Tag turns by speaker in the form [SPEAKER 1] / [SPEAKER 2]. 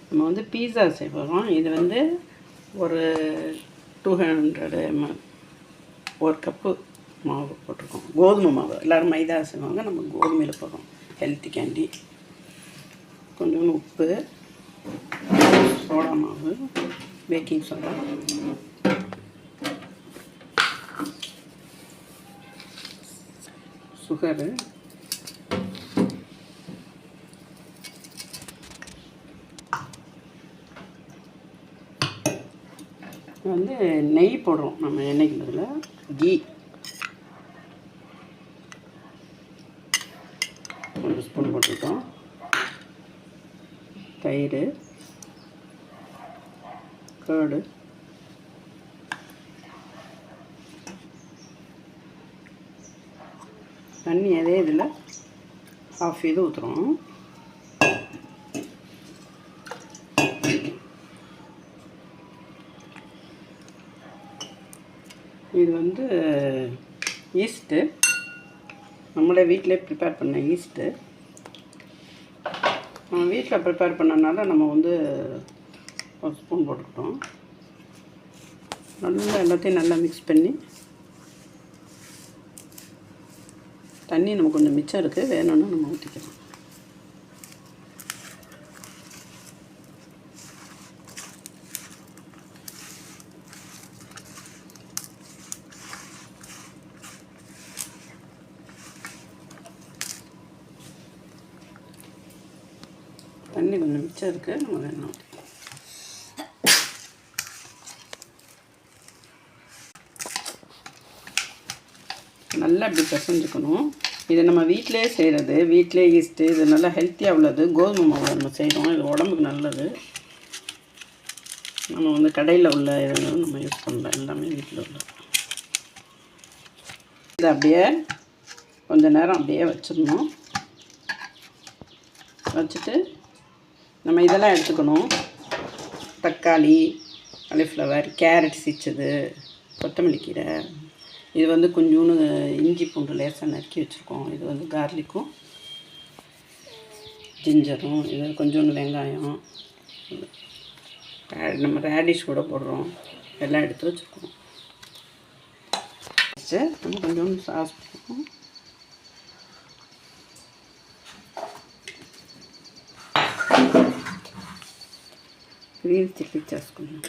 [SPEAKER 1] நம்ம வந்து பீஸா செய்ய போகிறோம். இது வந்து ஒரு 200 ml 1 கப்பு மாவு போட்டிருக்கோம். கோதுமை மாவு. எல்லோரும் மைதா செய்வாங்க, நம்ம கோதுமையில் போடுறோம். Healthy candy. கொஞ்சோண்டு உப்பு, சோடா மாவு, பேக்கிங் சோடா, சுகரு, வந்து நெய் போடுறோம். நம்ம எண்ணெய்க்கு பதில் கீ 1 ஸ்பூன் போட்டுக்கிட்டோம். தயிர், கர்டு, தண்ணி அதே இதில் ½ இது ஊற்றுறோம். இது வந்து ஈஸ்ட்டு, நம்மளே வீட்டிலே ப்ரிப்பேர் பண்ண ஈஸ்ட்டு. நம்ம வீட்டில் ப்ரிப்பேர் பண்ணனால நம்ம வந்து 1 ஸ்பூன் போட்டுக்கிட்டோம். நல்லா எல்லாத்தையும் நல்லா மிக்ஸ் பண்ணி, தண்ணி நமக்கு கொஞ்சம் மிச்சம் இருக்குது, வேணும்னா நம்ம ஊற்றிக்கலாம். தண்ணி கொஞ்சம் மிச்சம் இருக்குது, நம்ம வேணும். நல்லா இப்படி பிசைஞ்சுக்கணும். இது நம்ம வீட்டிலே செய்கிறது, வீட்டிலே ஈஸ்ட்டு. இது நல்லா ஹெல்த்தியாக உள்ளது. கோதுமை மாவு நம்ம செய்கிறோம், இது உடம்புக்கு நல்லது. நம்ம வந்து கடையில் உள்ள இதெல்லாம் நம்ம யூஸ் பண்ணல, எல்லாமே வீட்டில் உள்ள. இதை அப்படியே கொஞ்சம் நேரம் அப்படியே வச்சிடணும். வச்சுட்டு நம்ம இதெல்லாம் எடுத்துக்கணும். தக்காளி, காலிஃப்ளவர், கேரட் சீச்சது, கொத்தமல்லி கீரை. இது வந்து கொஞ்சோண்டு இஞ்சி பூண்டு லேசாக நறுக்கி வச்சுருக்கோம். இது வந்து கார்லிக்கும் ஜிஞ்சரும். இது கொஞ்சோண்டு வெங்காயம், நம்ம ரேடிஷ் கூட போடுறோம். எல்லாம் எடுத்து வச்சுருக்கோம். நம்ம கொஞ்சோண்டு சாஸ் போடுறோம். க்ரீன் சில்லி சாஸ் கொஞ்சம்.